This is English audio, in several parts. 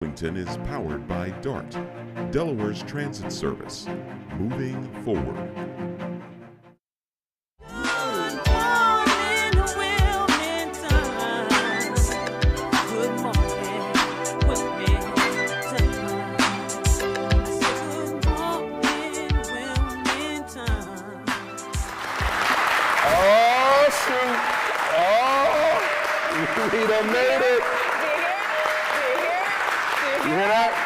Wilmington is powered by DART, Delaware's transit service, moving forward. We done made it. You hear that?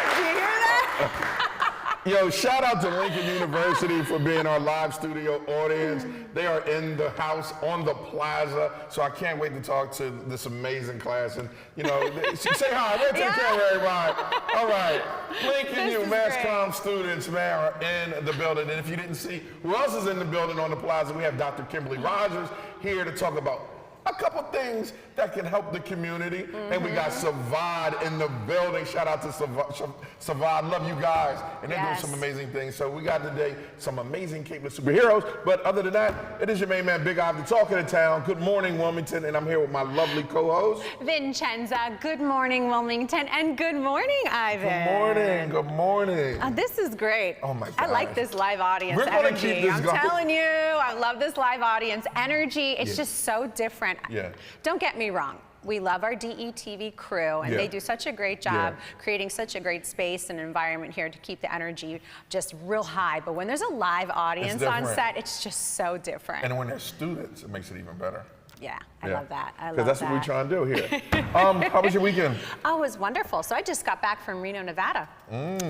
Yo, shout out to Lincoln University for being our live studio audience. They are in the house on the plaza, so I can't wait to talk to this amazing class. And, you know, say hi. We'll take care of everybody. All right. Lincoln U, Mass Comm students, man, are in the building. And if you didn't see who else is in the building on the plaza, we have Dr. Kimberly Rogers here to talk about a couple things that can help the community. And we got SIVAD in the building. Shout out to SIVAD. Love you guys. And they're doing some amazing things. So we got today some amazing capable superheroes. But other than that, it is your main man, Big Ivan, talking to town. Good morning, Wilmington. And I'm here with my lovely co-host, Vincenza. Good morning, Wilmington. And good morning, Ivan. Good morning. Good morning. This is great. Oh my God. I like this live audience We're energy. Gonna keep this I'm going. telling you, I love this live audience energy. It's just so different. Yeah. Don't get me wrong. We love our DETV crew, and they do such a great job creating such a great space and environment here to keep the energy just real high. But when there's a live audience on set, it's just so different. And when there's students, it makes it even better. Yeah, I love that. I love that. Because that's what we're trying to do here. How was your weekend? Oh, it was wonderful. So I just got back from Reno, Nevada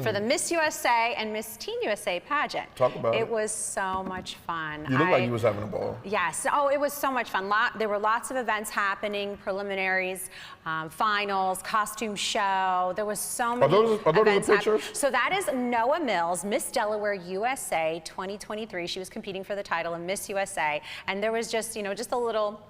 for the Miss USA and Miss Teen USA pageant. Talk about it. It was so much fun. You look like you was having a ball. Yes. Oh, it was so much fun. There were lots of events happening, preliminaries, finals, costume show. There was so many Are those the pictures? So that is Noah Mills, Miss Delaware USA 2023. She was competing for the title of Miss USA. And there was just, just a little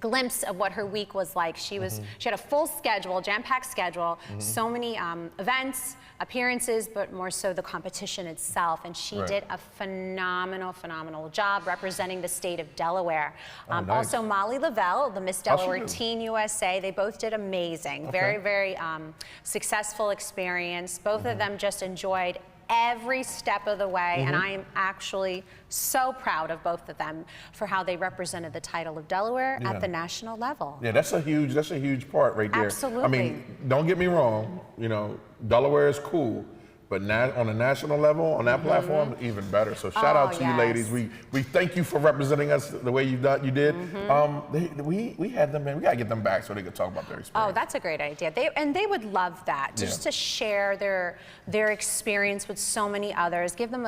glimpse of what her week was like. She had a full schedule, jam-packed schedule, so many events, appearances, but more so the competition itself. And she did a phenomenal job representing the state of Delaware. Nice. Also, Molly Lavelle, the Miss Delaware Teen USA, they both did amazing. Very successful experience. Both of them just enjoyed every step of the way, and I am actually so proud of both of them for how they represented the title of Delaware at the national level. Yeah, that's a huge part right there. Absolutely. I mean, don't get me wrong, Delaware is cool, but on a national level, on that platform, even better. So shout out to you ladies. We thank you for representing us the way you did. We had them in. We gotta get them back so they could talk about their experience. Oh, that's a great idea. They would love that, just to share their experience with so many others. Give them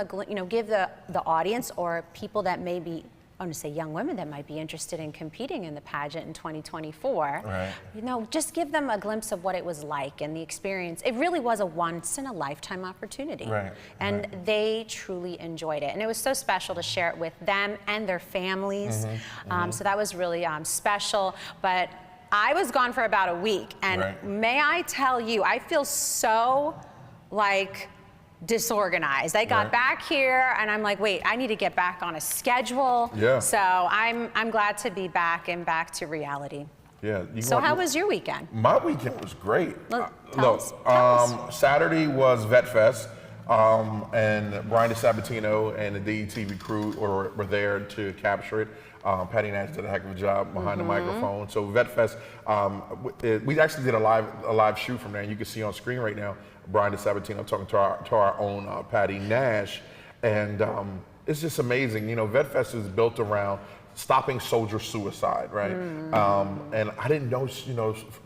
give the audience or people that may be, I'm going to say young women that might be interested in competing in the pageant in 2024. Right. Just give them a glimpse of what it was like and the experience. It really was a once-in-a-lifetime opportunity. Right. And they truly enjoyed it. And it was so special to share it with them and their families. So that was really special. But I was gone for about a week. And may I tell you, I feel so disorganized. I got back here and I'm like, wait, I need to get back on a schedule. Yeah. So I'm glad to be back and back to reality. Yeah. So how was your weekend? My weekend was great. Tell us. Saturday was Vet Fest, and Brian DeSabatino and the DETV crew were there to capture it. Patty Nash did a heck of a job behind the microphone. So Vet Fest, we actually did a live shoot from there, and you can see on screen right now Brian DeSabatino talking to our own Patty Nash, and it's just amazing. Vet Fest is built around stopping soldier suicide, right? And I didn't know,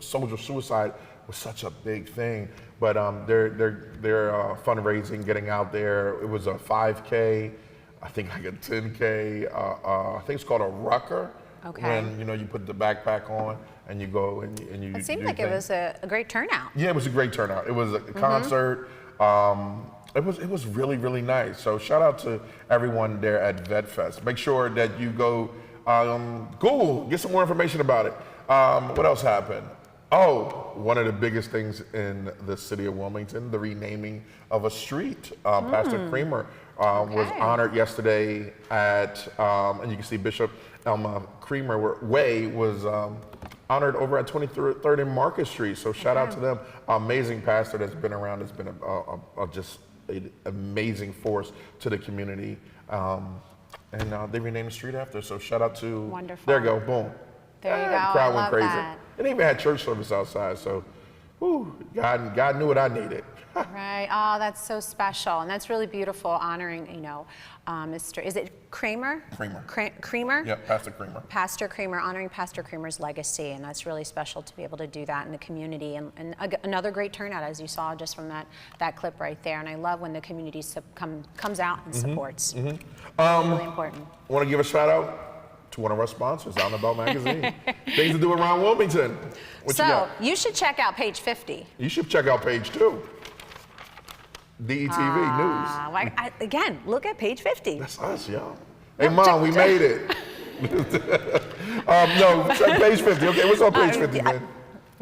soldier suicide was such a big thing, but they're fundraising, getting out there. It was a 5K. I think like a 10K, I think it's called a rucker. Okay. When you put the backpack on and you go and you. It seemed like it was a great turnout. Yeah, it was a great turnout. It was a concert. It was really nice. So shout out to everyone there at Vet Fest. Make sure that you go Google, get some more information about it. What else happened? Oh, one of the biggest things in the city of Wilmington, the renaming of a street. Pastor Creamer was honored yesterday at, and you can see Bishop Elma Creamer Way was honored over at 23rd and Market Street. So shout out to them. Amazing pastor that's been around. It's been just an amazing force to the community. And they renamed the street after. So shout out to. Wonderful. There you go. Boom. There you go. The crowd went crazy. That. And they even had church service outside. So, God knew what I needed. Right. Oh, that's so special, and that's really beautiful. Honoring, Mr. Is it Kramer? Creamer. Yep, Pastor Creamer. Pastor Creamer, honoring Pastor Creamer's legacy, and that's really special to be able to do that in the community. And another great turnout, as you saw just from that clip right there. And I love when the community comes out and supports. Really important. I want to give a shout out to one of our sponsors, Out and About Magazine. Things to do around Wilmington. What you got? You should check out page 50. You should check out page 2. DETV News. Again, look at page 50. That's us, y'all. Hey, Mom, we made it. No, check page 50. Okay, what's on page 50, man?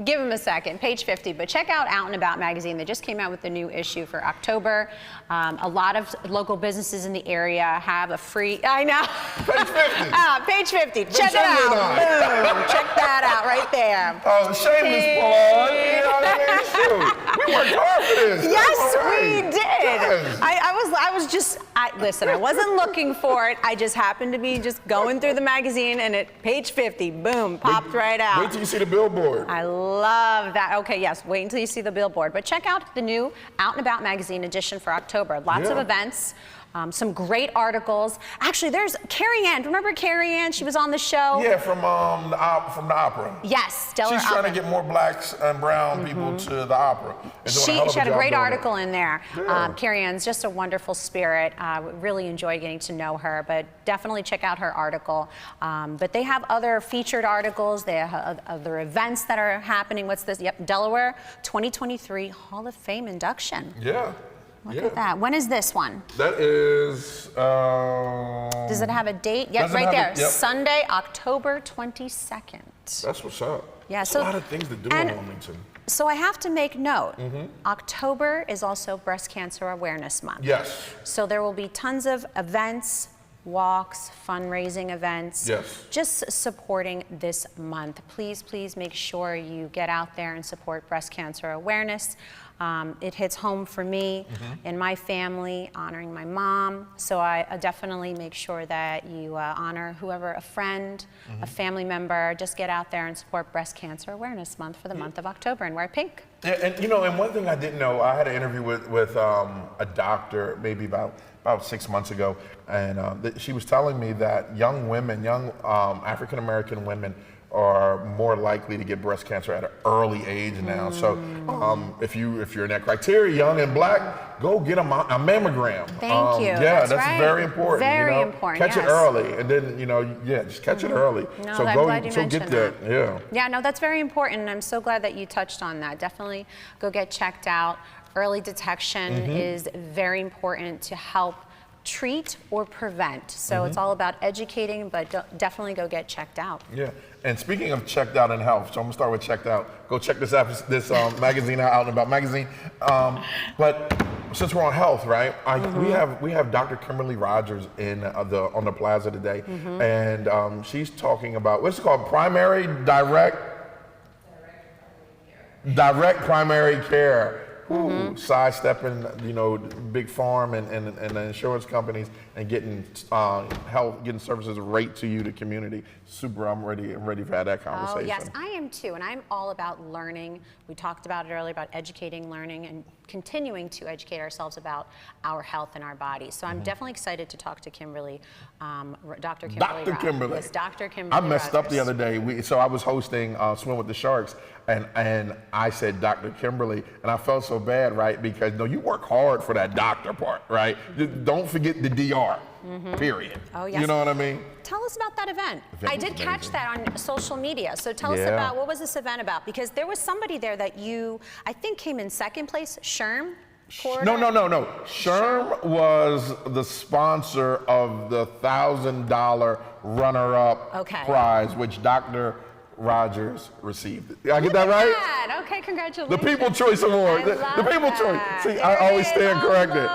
Give him a second, page 50, but check out Out and About Magazine. They just came out with the new issue for October. A lot of local businesses in the area have a free, I know. Page 50. Page 50, check it out. Boom, check that out right there. Oh, shameless plug. You know what I mean? Shoot. We worked hard for this. Yes, we did. Yes. Listen, I wasn't looking for it. I just happened to be just going through the magazine, and at page 50, boom, popped right out. Wait till you see the billboard. I love that. Okay, yes, wait until you see the billboard. But check out the new Out and About Magazine edition for October. Lots of events. Some great articles. Actually, there's Carrie Ann. Remember Carrie Ann? She was on the show. Yeah, from the opera. Yes, Delaware. She's trying to get more blacks and brown people to the opera. She had a great article in there. Yeah. Carrie Ann's just a wonderful spirit. Really enjoy getting to know her, but definitely check out her article. But they have other featured articles. They have other events that are happening. What's this? Yep, Delaware 2023 Hall of Fame induction. Yeah. Look at that. When is this one? That is. Does it have a date? Yes, right there. Sunday, October 22nd. That's what's up. Yeah, There's a lot of things to do in Wilmington. So I have to make note. October is also Breast Cancer Awareness Month. Yes. So there will be tons of events, walks, fundraising events. Yes. Just supporting this month. Please, please make sure you get out there and support breast cancer awareness. It hits home for me and my family, honoring my mom. So I definitely make sure that you honor whoever, a friend, a family member. Just get out there and support Breast Cancer Awareness Month for the month of October and wear pink. Yeah, and one thing I didn't know, I had an interview with a doctor maybe about 6 months ago, and she was telling me that young African American women are more likely to get breast cancer at an early age now. So if you're in that criteria, young and black, go get a mammogram. Thank you. Yeah, that's right. very important. Very important. Catch it early, and then just catch it early. No, so I'm glad you mentioned get that. Yeah. Yeah, no, that's very important, and I'm so glad that you touched on that. Definitely go get checked out. Early detection is very important to help treat or prevent. So it's all about educating, but definitely go get checked out. Yeah, and speaking of checked out in health, so I'm gonna start with checked out. Go check this magazine out and About Magazine. But since we're on health, right? We have Dr. Kimberly Rogers on the plaza today, and she's talking about what's it called? Direct primary care. Sidestepping, big farm and the insurance companies and getting getting services right to you, the community. Super, I'm ready for that conversation. Oh yes, I am too, and I'm all about learning. We talked about it earlier about educating, learning, and continuing to educate ourselves about our health and our bodies. So I'm definitely excited to talk to Kimberly, Dr. Kimberly. Dr. Kimberly. Yes, Dr. Kimberly. I messed up the other day. So I was hosting Swim with the Sharks, and I said Dr. Kimberly, and I felt so bad, right? Because you work hard for that doctor part, right? Don't forget the DR. Period. Oh yes. You know what I mean? Tell us about that event. I did catch that on social media. So tell us about, what was this event about? Because there was somebody there that I think came in second place, Sherm? No. Sherm was the sponsor of the $1,000 runner-up prize, which Dr. Rogers received. Did I get that right? Okay, congratulations. The People Choice Award. The People Choice. See, I always stand corrected.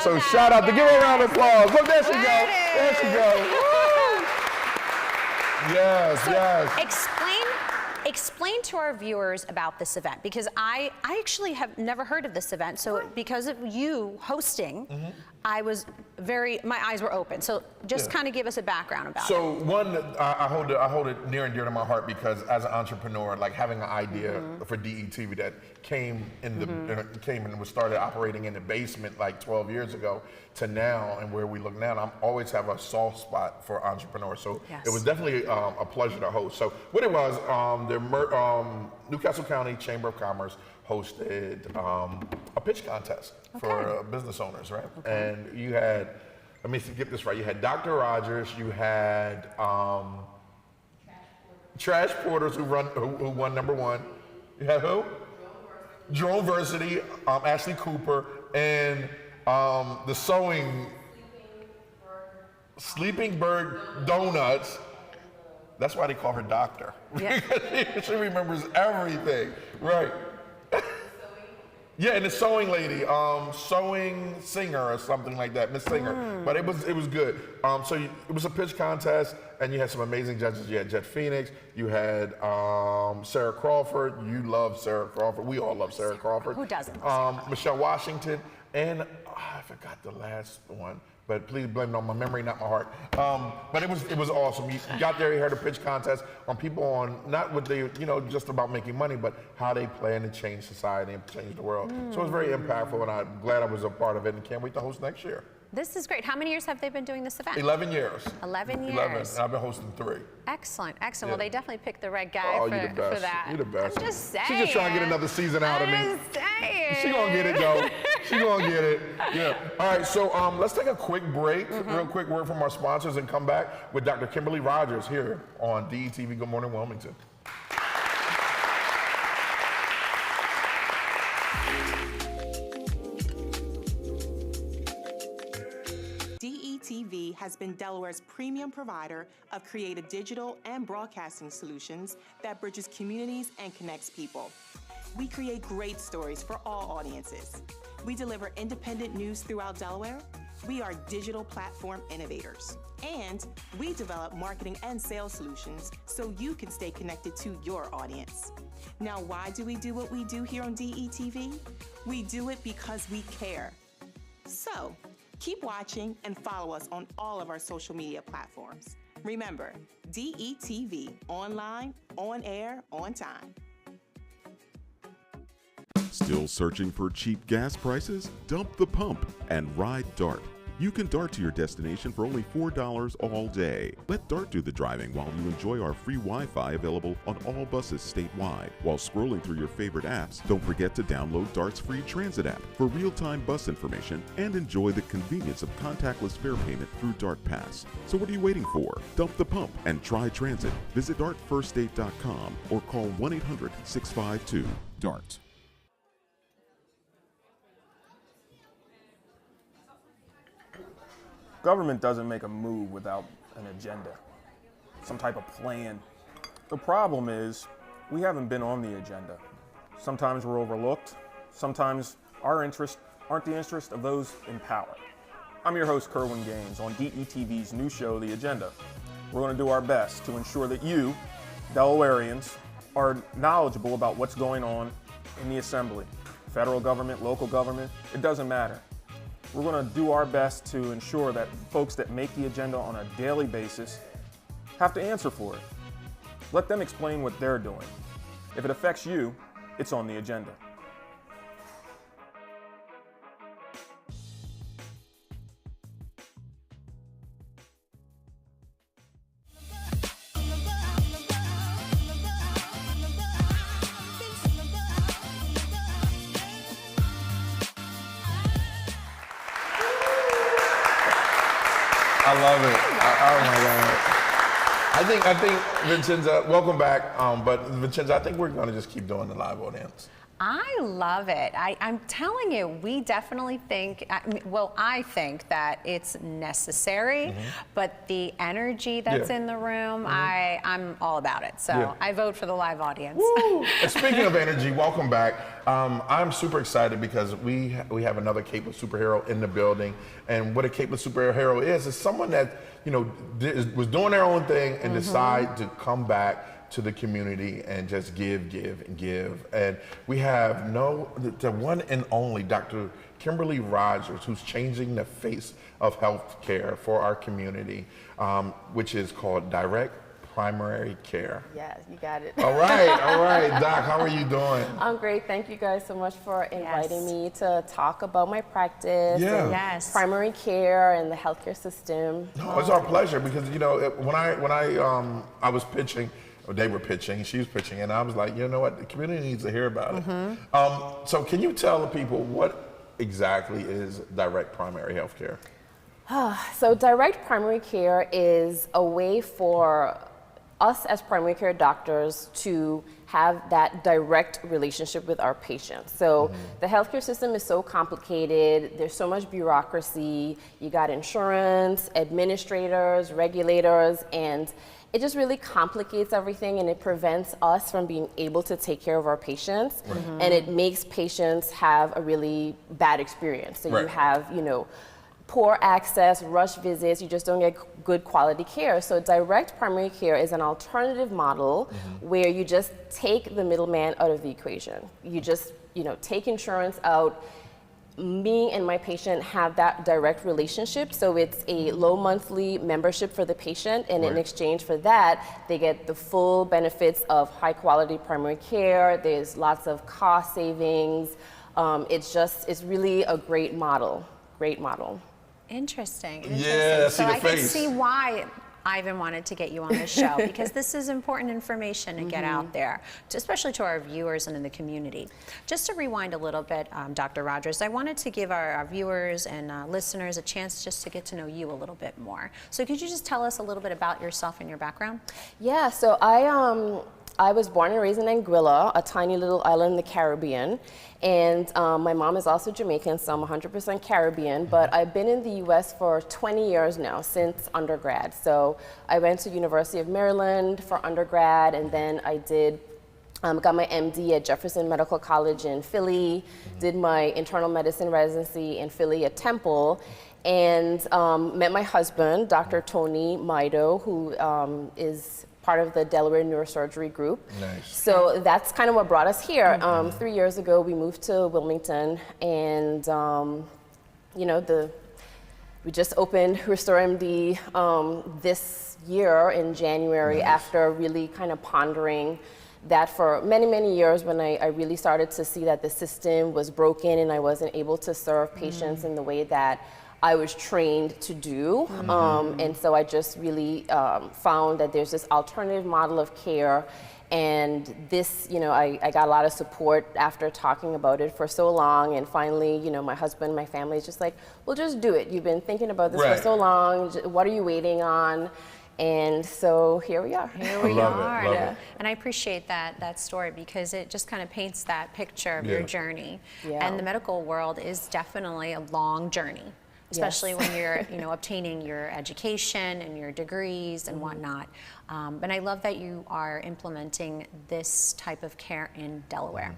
So shout out to give her a round of applause. Look, there she goes. There she goes. Yes. Explain to our viewers about this event, because I actually have never heard of this event. So because of you hosting, my eyes were open. So just kind of give us a background about it. So one, I hold it near and dear to my heart because as an entrepreneur, like having an idea for DETV that came and was started operating in the basement like 12 years ago to now and where we look now, and I always have a soft spot for entrepreneurs. So it was definitely a pleasure to host. So what it was, the Newcastle County Chamber of Commerce hosted a pitch contest for business owners, right? And you had, let me get this right, you had Dr. Rogers, you had Trash Porters who won #1. You had who? Droversity, Ashley Cooper, and the Sleeping Bird Donuts. That's why they call her doctor. Yeah. She remembers everything, right? Yeah, and the sewing lady, sewing singer or something like that, Miss Singer. But it was good. So it was a pitch contest, and you had some amazing judges. You had Jet Phoenix, you had Sarah Crawford. You love Sarah Crawford. We all love Sarah Crawford. Who doesn't? Michelle Washington, and I forgot the last one. But please blame it on my memory, not my heart. But it was awesome. You got there, you heard a pitch contest on people on not what they, just about making money, but how they plan to change society and change the world. So it was very impactful, and I'm glad I was a part of it, and can't wait to host next year. This is great. How many years have they been doing this event? 11 years. 11 years. 11, and I've been hosting 3. Excellent, excellent. Yeah. Well, they definitely picked the right guy for that. You're the best. I'm just saying. She's just trying to get another season out of me. I'm just saying. She gonna get it though. She gonna get it. Yeah. All right. So let's take a quick break, real quick word from our sponsors, and come back with Dr. Kimberly Rogers here on DETV. Good Morning Wilmington. DETV has been Delaware's premium provider of creative digital and broadcasting solutions that bridges communities and connects people. We create great stories for all audiences. We deliver independent news throughout Delaware. We are digital platform innovators. And we develop marketing and sales solutions so you can stay connected to your audience. Now, why do we do what we do here on DETV? We do it because we care. So, keep watching and follow us on all of our social media platforms. Remember, DETV, online, on air, on time. Still searching for cheap gas prices? Dump the pump and ride DART. You can DART to your destination for only $4 all day. Let DART do the driving while you enjoy our free Wi-Fi available on all buses statewide. While scrolling through your favorite apps, don't forget to download DART's free transit app for real-time bus information and enjoy the convenience of contactless fare payment through DART Pass. So what are you waiting for? Dump the pump and try transit. Visit dartfirststate.com or call 1-800-652-DART. Government doesn't make a move without an agenda, some type of plan. The problem is we haven't been on the agenda. Sometimes we're overlooked. Sometimes our interests aren't the interests of those in power. I'm your host, Kerwin Gaines, on DETV's new show, The Agenda. We're going to do our best to ensure that you, Delawareans, are knowledgeable about what's going on in the Assembly. Federal government, local government, it doesn't matter. We're going to do our best to ensure that folks that make the agenda on a daily basis have to answer for it. Let them explain what they're doing. If it affects you, it's on the agenda. I love it. Oh my God. I think Vincenza, welcome back. But Vincenza, I think we're going to just keep doing the live audience. I love it. I'm telling you, we definitely think, I think that it's necessary, but the energy that's in the room, I'm all about it. So I vote for the live audience. And speaking of energy, welcome back. I'm super excited because we have another capeless superhero in the building. And what a capeless superhero is someone that, was doing their own thing and decided to come back to the community and just give, and give. And we have the one and only Dr. Kimberly Rogers, who's changing the face of healthcare for our community, which is called Direct Primary Care. Yes, you got it. All right, Doc, how are you doing? I'm great. Thank you guys so much for inviting me to talk about my practice, and primary care, and the healthcare system. No, it's our pleasure, because you know when I was pitching, or they were pitching, she was pitching, and I was like, you know what, the community needs to hear about it. So can you tell the people what exactly is direct primary health care? So direct primary care is a way for us as primary care doctors to have that direct relationship with our patients. So the healthcare system is so complicated, there's so much bureaucracy, you got insurance, administrators, regulators, and it just really complicates everything, and it prevents us from being able to take care of our patients, and it makes patients have a really bad experience. So you have, you know, poor access, rush visits, you just don't get good quality care. So direct primary care is an alternative model where you just take the middleman out of the equation. You just, you know, take insurance out. Me and my patient have that direct relationship, so it's a low monthly membership for the patient, and in exchange for that, they get the full benefits of high quality primary care. There's lots of cost savings. It's really a great model. Interesting. Yeah, so I can see why Ivan wanted to get you on the show, because this is important information to get out there, especially to our viewers and in the community. Just to rewind a little bit, Dr. Rogers, I wanted to give our viewers and listeners a chance just to get to know you a little bit more. So could you just tell us a little bit about yourself and your background? Yeah, so I was born and raised in Anguilla, a tiny little island in the Caribbean. And my mom is also Jamaican, so I'm 100% Caribbean, but I've been in the US for 20 years now, since undergrad. So I went to University of Maryland for undergrad, and then I got my MD at Jefferson Medical College in Philly, did my internal medicine residency in Philly at Temple, and met my husband, Dr. Tony Maido, who is part of the Delaware neurosurgery group. Nice. So that's kind of what brought us here. 3 years ago, we moved to Wilmington, and you know, we just opened Restore MD this year in January, after really kind of pondering that for many, many years, when I really started to see that the system was broken and I wasn't able to serve patients in the way that I was trained to do. And so I just really found that there's this alternative model of care, and this, you know, I got a lot of support after talking about it for so long, and finally, you know, my husband, my family is just like, well, just do it. You've been thinking about this for so long, what are you waiting on? And so here we are. Here we are. Love it. And I appreciate that story, because it just kind of paints that picture of your journey. And the medical world is definitely a long journey, especially when you're, you know, obtaining your education and your degrees and whatnot. And I love that you are implementing this type of care in Delaware.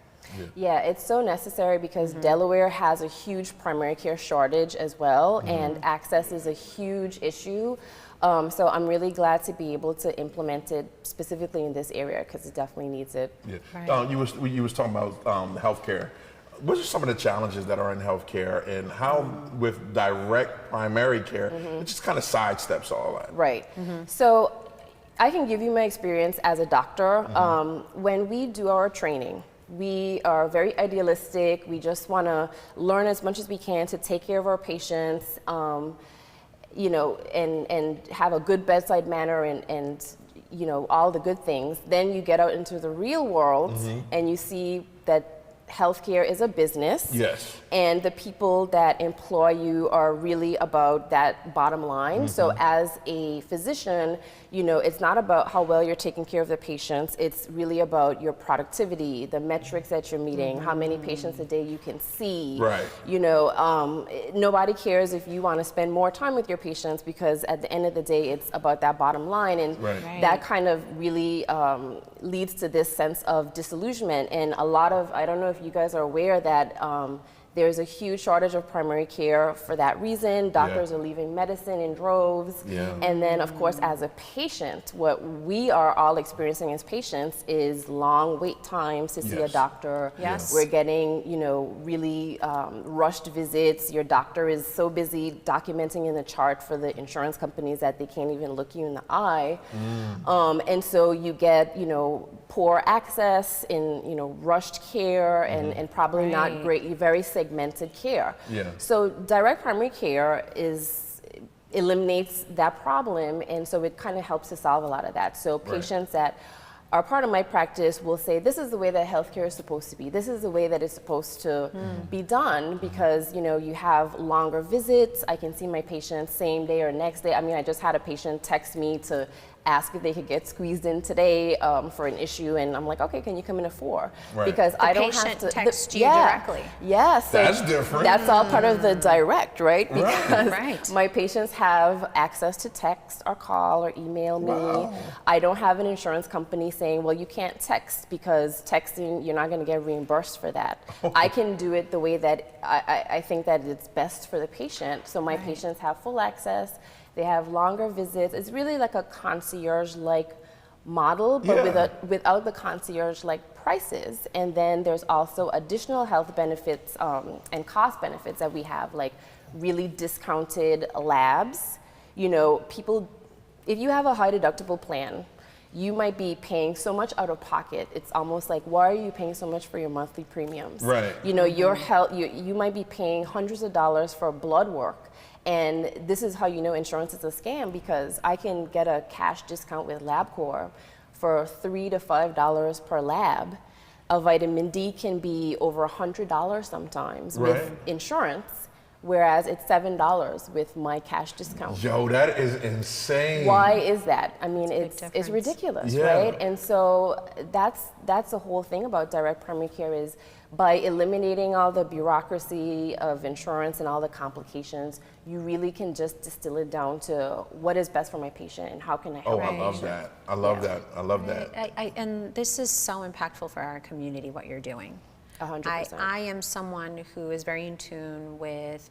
Yeah, it's so necessary, because Delaware has a huge primary care shortage as well, and access is a huge issue. So I'm really glad to be able to implement it specifically in this area, because it definitely needs it. You was talking about healthcare. What are some of the challenges that are in healthcare, and how with direct primary care, it just kind of sidesteps all that? Right. So I can give you my experience as a doctor. When we do our training, we are very idealistic. We just want to learn as much as we can to take care of our patients, you know, and have a good bedside manner, and you know, all the good things. Then you get out into the real world, and you see that healthcare is a business. Yes. And the people that employ you are really about that bottom line. So as a physician, you know, it's not about how well you're taking care of the patients. It's really about your productivity, the metrics that you're meeting, how many patients a day you can see. Right. You know, nobody cares if you want to spend more time with your patients, because at the end of the day, it's about that bottom line. And that kind of really leads to this sense of disillusionment. And a lot of, I don't know if you guys are aware that There's a huge shortage of primary care for that reason. Doctors are leaving medicine in droves. And then, of course, as a patient, what we are all experiencing as patients is long wait times to see a doctor. We're getting, you know, really rushed visits. Your doctor is so busy documenting in the chart for the insurance companies that they can't even look you in the eye. And so you get, you know, poor access in, you know, rushed care and probably not great, very segmented care. So direct primary care eliminates that problem, and so it kind of helps to solve a lot of that. So patients that are part of my practice will say, this is the way that healthcare is supposed to be. This is the way that it's supposed to be done, because, you know, you have longer visits. I can see my patients same day or next day. I mean, I just had a patient text me to ask if they could get squeezed in today for an issue, and I'm like, okay, can you come in at 4? Because I don't have to text you directly. So that's different. That's all part of the direct, right? Because my patients have access to text or call or email me. I don't have an insurance company saying, well, you can't text because texting, you're not going to get reimbursed for that. I can do it the way that I think that it's best for the patient. So my patients have full access. They have longer visits. It's really like a concierge-like model, but without the concierge-like prices. And then there's also additional health benefits and cost benefits that we have, like really discounted labs. You know, people, if you have a high deductible plan, you might be paying so much out of pocket. It's almost like, why are you paying so much for your monthly premiums? You know, your health, you might be paying hundreds of dollars for blood work. And this is how you know insurance is a scam, because I can get a cash discount with LabCorp for $3 to $5 per lab. A vitamin D can be over $100 sometimes with insurance, whereas it's $7 with my cash discount. Yo, that is insane. Why is that? I mean, it's ridiculous, right? And so that's the whole thing about direct primary care, is by eliminating all the bureaucracy of insurance and all the complications, you really can just distill it down to what is best for my patient and how can I help. I love that. I love that. I love that. And this is so impactful for our community, what you're doing. 100%. I am someone who is very in tune with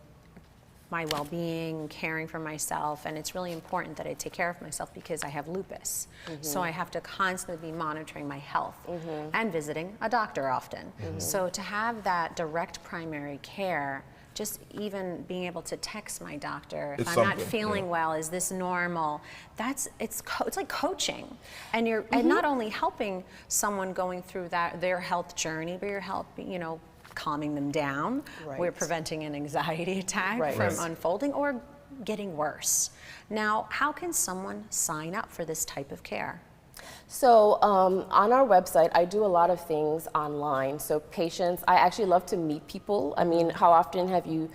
my well-being, caring for myself, and it's really important that I take care of myself because I have lupus. So I have to constantly be monitoring my health and visiting a doctor often. So to have that direct primary care, just even being able to text my doctor if I'm not feeling well, is this normal? It's like coaching, and you're and not only helping someone going through their health journey, but you're helping, you know, calming them down. We're preventing an anxiety attack from unfolding or getting worse. Now, how can someone sign up for this type of care? So on our website, I do a lot of things online. So patients, I actually love to meet people. I mean, how often have you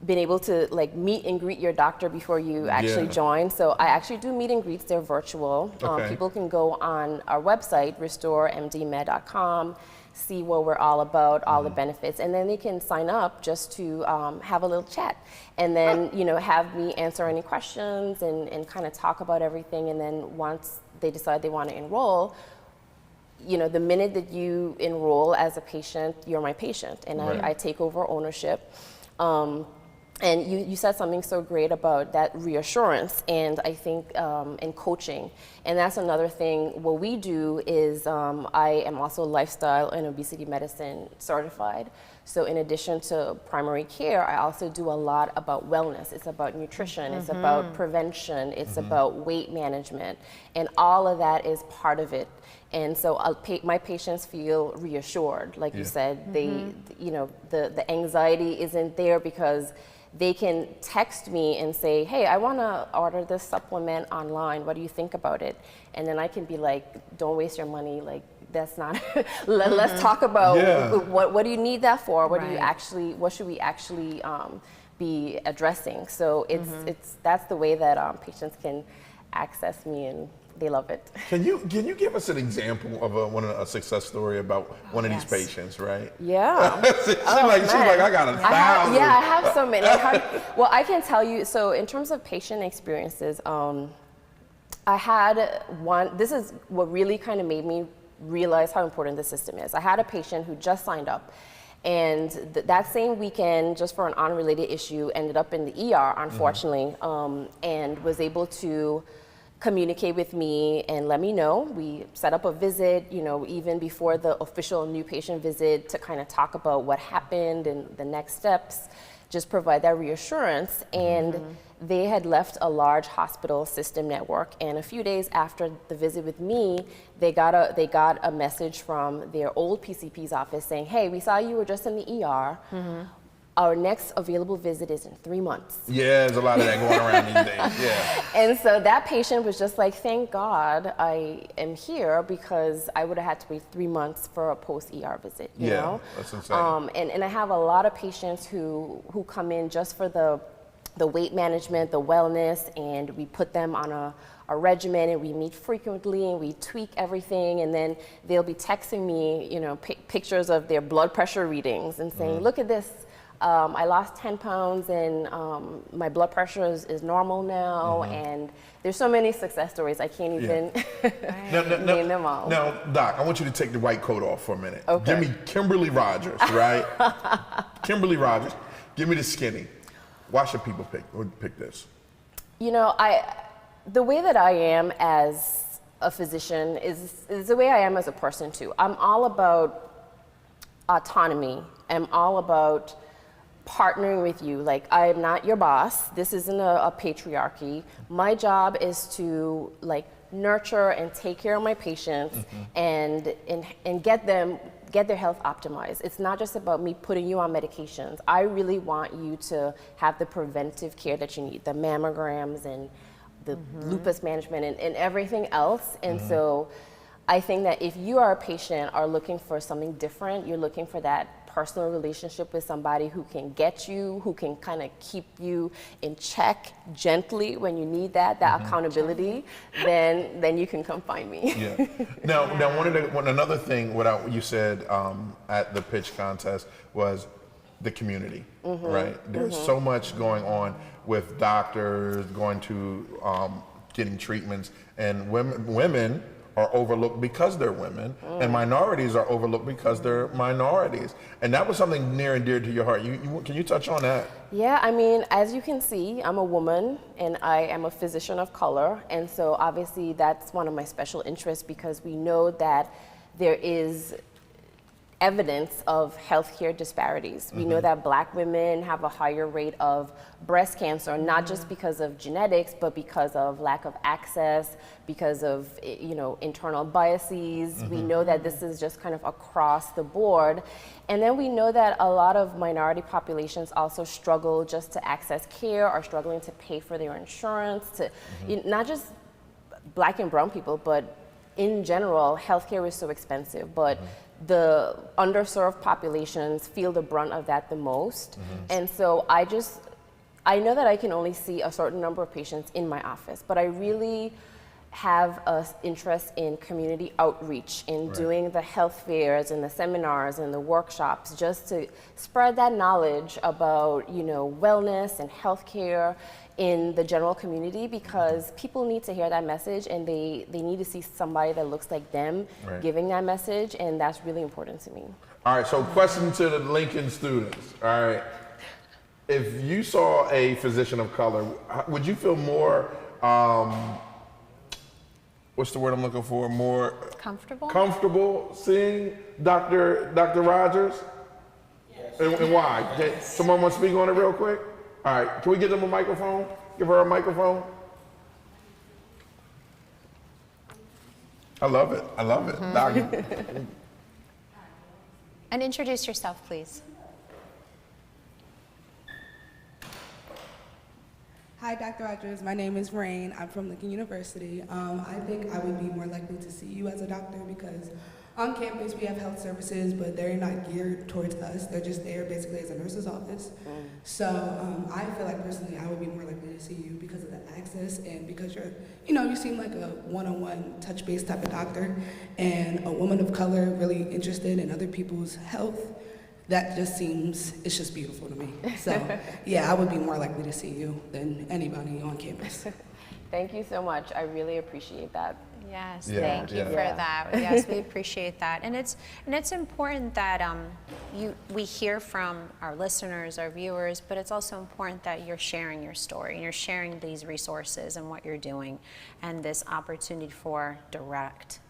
been able to like meet and greet your doctor before you actually join? So I actually do meet and greets. They're virtual. People can go on our website, restoremdmed.com, see what we're all about, all the benefits, and then they can sign up just to have a little chat, and then you know, have me answer any questions and kind of talk about everything. And then once they decide they want to enroll, you know, the minute that you enroll as a patient, you're my patient, and I take over ownership. And you said something so great about that reassurance, and I think in coaching, and that's another thing. What we do is I am also lifestyle and obesity medicine certified. So in addition to primary care, I also do a lot about wellness. It's about nutrition, it's about prevention, it's about weight management, and all of that is part of it. And so my patients feel reassured, like you said. They, you know, the anxiety isn't there because they can text me and say, hey, I want to order this supplement online. What do you think about it? And then I can be like, don't waste your money. Like, that's not, let's talk about what do you need that for? What do you actually, what should we actually be addressing? So that's the way that patients can access me, and they love it. Can you give us an example of a success story about one of these patients, right? Yeah. she's like, I got 1,000. I have so many. Well, I can tell you, so in terms of patient experiences, I had one, this is what really kind of made me realize how important the system is. I had a patient who just signed up, And that same weekend, just for an unrelated issue, ended up in the ER, unfortunately, and was able to communicate with me and let me know. We set up a visit, you know, even before the official new patient visit, to kind of talk about what happened and the next steps, just provide that reassurance. And they had left a large hospital system network, and a few days after the visit with me, they got a message from their old PCP's office saying, hey, we saw you were just in the ER. Our next available visit is in 3 months. Yeah, there's a lot of that going around these days. Yeah. And so that patient was just like, thank God I am here, because I would have had to wait 3 months for a post-ER visit, you know? That's insane. And I have a lot of patients who come in just for the weight management, the wellness, and we put them on a regimen, and we meet frequently, and we tweak everything, and then they'll be texting me, you know, pictures of their blood pressure readings and saying, look at this. I lost 10 pounds and my blood pressure is normal now, and there's so many success stories, I can't even name them all. Now, Doc, I want you to take the white coat off for a minute. Okay. Give me Kimberly Rogers, right? Kimberly Rogers, give me the skinny. Why should people pick this? You know, the way that I am as a physician is the way I am as a person too. I'm all about autonomy. I'm all about partnering with you. Like, I'm not your boss. This isn't a patriarchy. My job is to nurture and take care of my patients and get their health optimized. It's not just about me putting you on medications. I really want you to have the preventive care that you need, the mammograms and the lupus management and everything else. And so I think that if you are a patient, are looking for something different, you're looking for that personal relationship with somebody who can get you, who can kind of keep you in check gently when you need that accountability, then you can come find me. Yeah. Now another thing what you said at the pitch contest was the community, right? There's so much going on with doctors going to getting treatments, and women are overlooked because they're women, and minorities are overlooked because they're minorities. And that was something near and dear to your heart. Can you touch on that? Yeah, I mean, as you can see, I'm a woman and I am a physician of color. And so obviously that's one of my special interests, because we know that there is evidence of healthcare disparities. We know that Black women have a higher rate of breast cancer, not just because of genetics, but because of lack of access, because of internal biases. We know that this is just kind of across the board. And then we know that a lot of minority populations also struggle just to access care, are struggling to pay for their insurance, not just Black and brown people, but in general, healthcare is so expensive. But the underserved populations feel the brunt of that the most. And so I know that I can only see a certain number of patients in my office, but I really have an interest in community outreach, in doing the health fairs and the seminars and the workshops, just to spread that knowledge about wellness and healthcare in the general community, because people need to hear that message, and they need to see somebody that looks like them giving that message, and that's really important to me. All right, so question to the Lincoln students. All right, if you saw a physician of color, would you feel more, what's the word I'm looking for, more comfortable seeing Dr. Rogers? Yes. And why? Yes. Someone want to speak on it real quick? All right, can we give them a microphone? Give her a microphone. I love it. I love it. And introduce yourself, please. Hi, Dr. Rogers. My name is Rain. I'm from Lincoln University. I think I would be more likely to see you as a doctor, because on campus we have health services, but they're not geared towards us. They're just there basically as a nurse's office. So I feel like personally I would be more likely to see you because of the access, and because you're, you seem like a one-on-one touch-based type of doctor, and a woman of color really interested in other people's health. That just seems, it's just beautiful to me. So yeah, I would be more likely to see you than anybody on campus. Thank you so much. I really appreciate that. Yes, Yeah, thank you yeah. for that. Yes, we appreciate that, and it's important that we hear from our listeners, our viewers, but it's also important that you're sharing your story and you're sharing these resources and what you're doing, and this opportunity for direct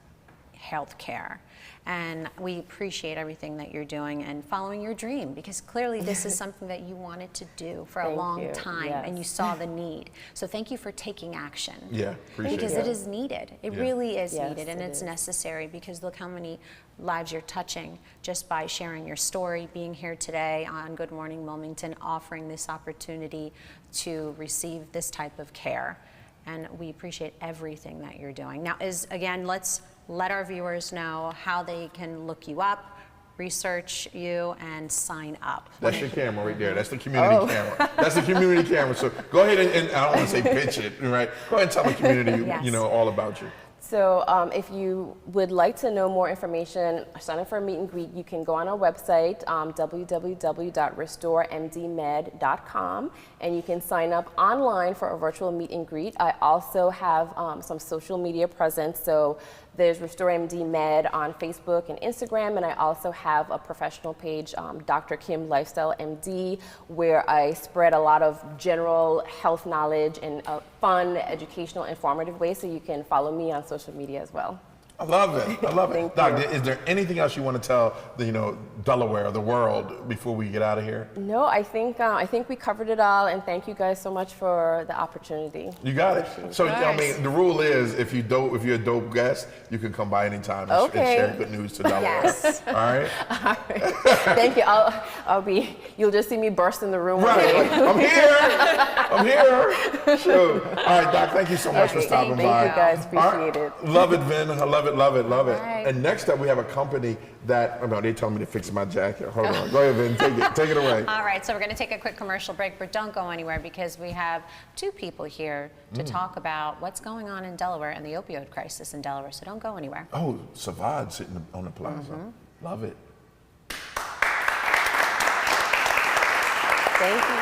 health care. And we appreciate everything that you're doing and following your dream, because clearly this is something that you wanted to do for a long time, and you saw the need. So thank you for taking action. Yeah, appreciate because that. it is needed. It really is needed, and it it's is. necessary, because look how many lives you're touching just by sharing your story, being here today on Good Morning Wilmington, offering this opportunity to receive this type of care. And we appreciate everything that you're doing. Now, again, let's let our viewers know how they can look you up, research you, and sign up. That's your camera right there. That's the community camera. That's the community camera. So go ahead and I don't want to say pitch it, right? Go ahead and tell the community, Yes. all about you. So if you would like to know more information, sign up for a meet and greet, you can go on our website, www.restoremdmed.com, and you can sign up online for a virtual meet and greet. I also have some social media presence, so there's Restore MD Med on Facebook and Instagram, and I also have a professional page, Dr. Kim Lifestyle MD, where I spread a lot of general health knowledge in a fun, educational, informative way, so you can follow me on social media as well. I love it. I love it. Thank Doc, you. is there anything else you want to tell the, Delaware, the world, before we get out of here? No, I think we covered it all, and thank you guys so much for the opportunity. You got it. So Of I course. mean, the rule is, if you're a dope guest, you can come by anytime and share good news to Delaware. Yes. All right. All right. Thank you. You'll just see me burst in the room. Right. I'm here. I'm here. Sure. All right, Doc. Thank you so much for Okay, stopping thank by. you guys. All right. Appreciate it. Love it, Vin. I love it. Love it. Love it. All right. And next up, we have a company that they told me to fix my jacket. Hold on. Go ahead, Vin. Take it away. All right, so we're going to take a quick commercial break, but don't go anywhere, because we have two people here to talk about what's going on in Delaware and the opioid crisis in Delaware, so don't go anywhere. Oh, SIVAD sitting on the plaza. Love it. Thank you.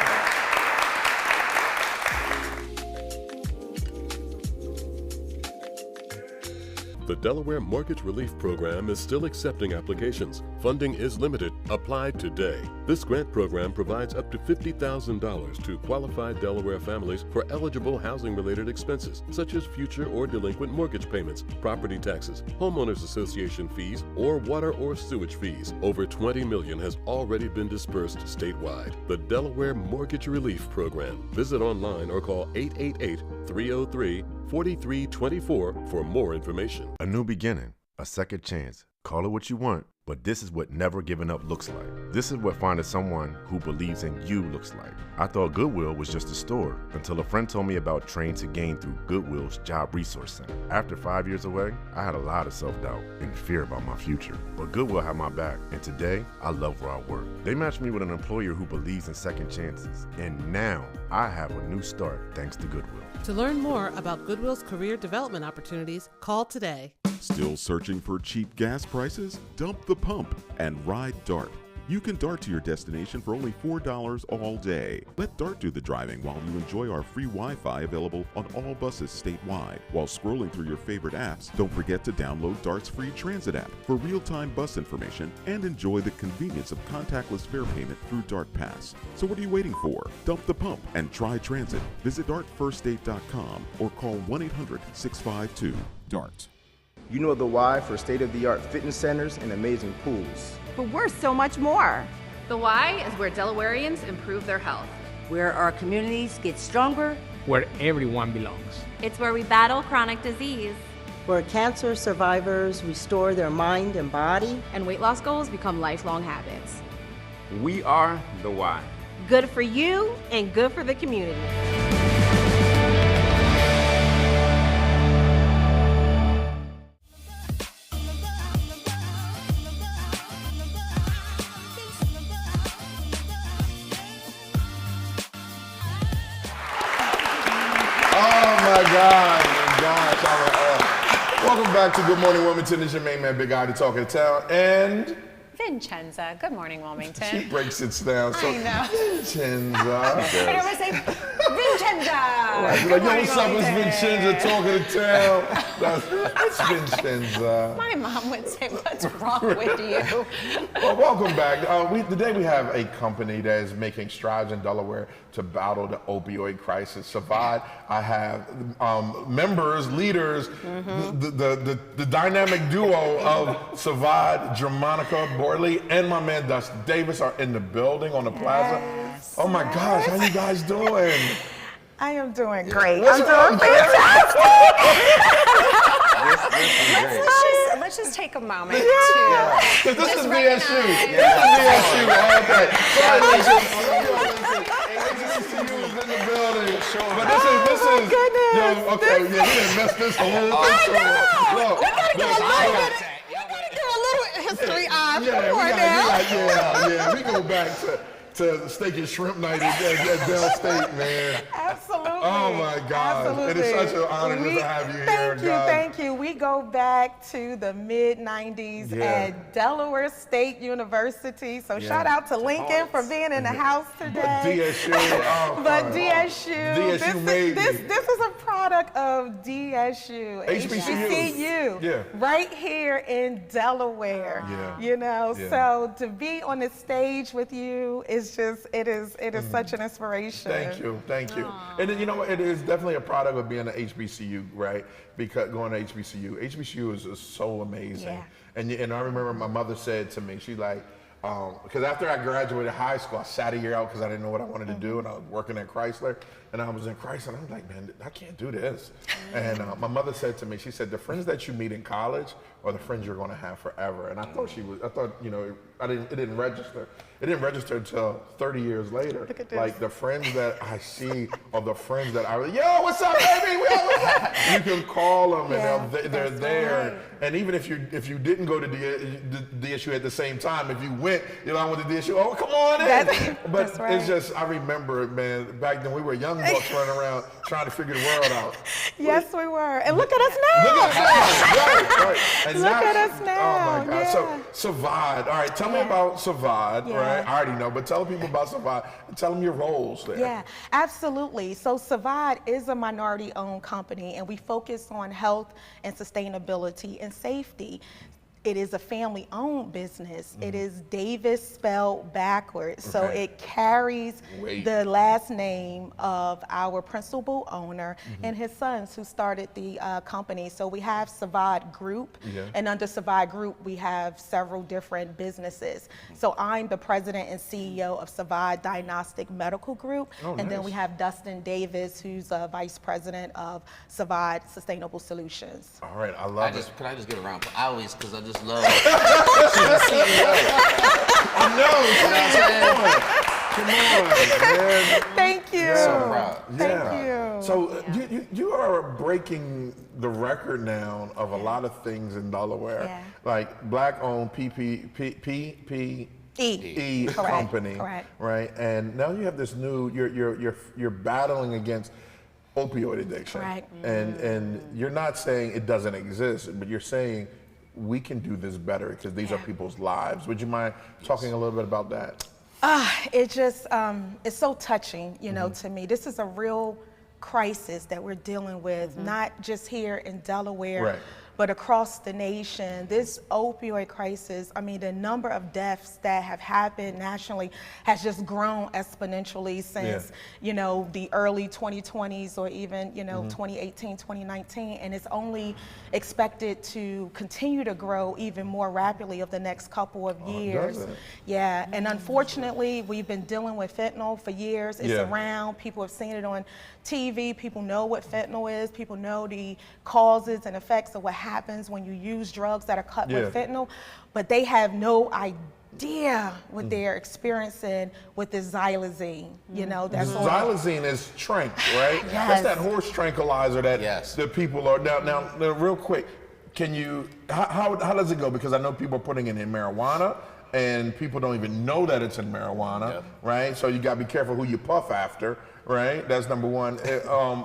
The Delaware Mortgage Relief Program is still accepting applications. Funding is limited. Apply today. This grant program provides up to $50,000 to qualified Delaware families for eligible housing-related expenses, such as future or delinquent mortgage payments, property taxes, homeowners association fees, or water or sewage fees. Over $20 million has already been dispersed statewide. The Delaware Mortgage Relief Program. Visit online or call 888-303-4324 for more information. A new beginning, a second chance. Call it what you want, but this is what never giving up looks like. This is what finding someone who believes in you looks like. I thought Goodwill was just a store until a friend told me about Train to Gain through Goodwill's Job Resource Center. After 5 years away, I had a lot of self-doubt and fear about my future. But Goodwill had my back, and today, I love where I work. They matched me with an employer who believes in second chances. And now, I have a new start thanks to Goodwill. To learn more about Goodwill's career development opportunities, call today. Still searching for cheap gas prices? Dump the pump and ride DART. You can DART to your destination for only $4 all day. Let DART do the driving while you enjoy our free Wi-Fi available on all buses statewide. While scrolling through your favorite apps, don't forget to download DART's free transit app for real-time bus information and enjoy the convenience of contactless fare payment through DART Pass. So what are you waiting for? Dump the pump and try transit. Visit dartfirststate.com or call 1-800-652-DART. You know the why for state-of-the-art fitness centers and amazing pools. But we're so much more. The why is where Delawareans improve their health. Where our communities get stronger. Where everyone belongs. It's where we battle chronic disease. Where cancer survivors restore their mind and body. And weight loss goals become lifelong habits. We are the why. Good for you and good for the community. Welcome back to Good Morning Wilmington. This is your main man, Big I, the talk of the town, and Vincenza. Good morning, Wilmington. she breaks it down. So, I know. Vincenza. But I would say Vincenza. Like, yo, what's up? It's Vincenza talking to town. That's Vincenza. My mom would say, what's wrong with you? Well, welcome back. Today we have a company that is making strides in Delaware to battle the opioid crisis. SIVAD, I have members, leaders, the dynamic duo of SIVAD, Jermonica, Boardley, and my man Dustin Davis are in the building on the plaza. Oh my gosh, how you guys doing? I am doing great. I'm doing fantastic. Let's just take a moment to this is VSU. This is VSU all day. HBCU is in the building. But this is yo, okay, we didn't mess this whole thing up. We gotta do a little history on. Yeah, we go back to steak and shrimp night at Del State, man. Absolutely. Oh my God. Absolutely. It is such an honor to have you here. Thank you. We go back to the mid-90s at Delaware State University. So shout out to Lincoln for being in the house today. DSU. But DSU. DSU this is a product of DSU. HBCU. Right here in Delaware. You know, so to be on the stage with you is it is such an inspiration. Thank you. And then, you know, it is definitely a product of being an HBCU, right? Because going to HBCU is so amazing. And I remember my mother said to me, she's like, because after I graduated high school, I sat a year out because I didn't know what I wanted to do, and I was working at Chrysler, and I was in Chrysler, and I was like, man, I can't do this. And my mother said to me, she said, the friends that you meet in college are the friends you're going to have forever. And I thought you know, it didn't register. It didn't register until 30 years later. Like, the friends that I see are the friends that yo, what's up, baby? You can call them, and they're there. Right. And even if you didn't go to DSU at the same time, if you went, you know, I went to DSU, oh, come on in. But it's just, I remember it, man, back then we were young bucks running around trying to figure the world out. Yes, we were. And look at us now. Look at us now. Right. And look at us now. Oh my God. So SIVAD, all right, tell me about SIVAD, right? I already know, but tell people about SIVAD and tell them your roles there. Yeah, absolutely. So SIVAD is a minority-owned company, and we focus on health and sustainability and safety. It is a family-owned business. It is Davis spelled backwards. So it carries the last name of our principal owner and his sons who started the company. So we have SIVAD Group, and under SIVAD Group, we have several different businesses. So I'm the president and CEO of SIVAD Diagnostic Medical Group. And then we have Dustin Davis, who's a vice president of SIVAD Sustainable Solutions. All right, I love it. Can I just get around? I always, because I just love I know. Come on, man. Thank you. So proud. Thank you. So you are breaking the record now of a lot of things in Delaware, like black-owned PPE company, right? And now you have this new. You're battling against opioid addiction, and you're not saying it doesn't exist, but you're saying we can do this better because these are people's lives. Would you mind talking a little bit about that? It just, it's so touching, you know, to me. This is a real crisis that we're dealing with, not just here in Delaware, but across the nation. This opioid crisis, I mean, the number of deaths that have happened nationally has just grown exponentially since, you know, the early 2020s or even, you know, 2018, 2019. And it's only expected to continue to grow even more rapidly over the next couple of years. And unfortunately, we've been dealing with fentanyl for years. It's around, people have seen it on TV, people know what fentanyl is, people know the causes and effects of what happens when you use drugs that are cut with fentanyl, but they have no idea what they're experiencing with the xylazine. You know, that's xylazine is tranq, right? That's that horse tranquilizer that the people are now real quick. Can you how does it go? Because I know people are putting it in marijuana, and people don't even know that it's in marijuana, right? So you gotta be careful who you puff after. Right, that's number one.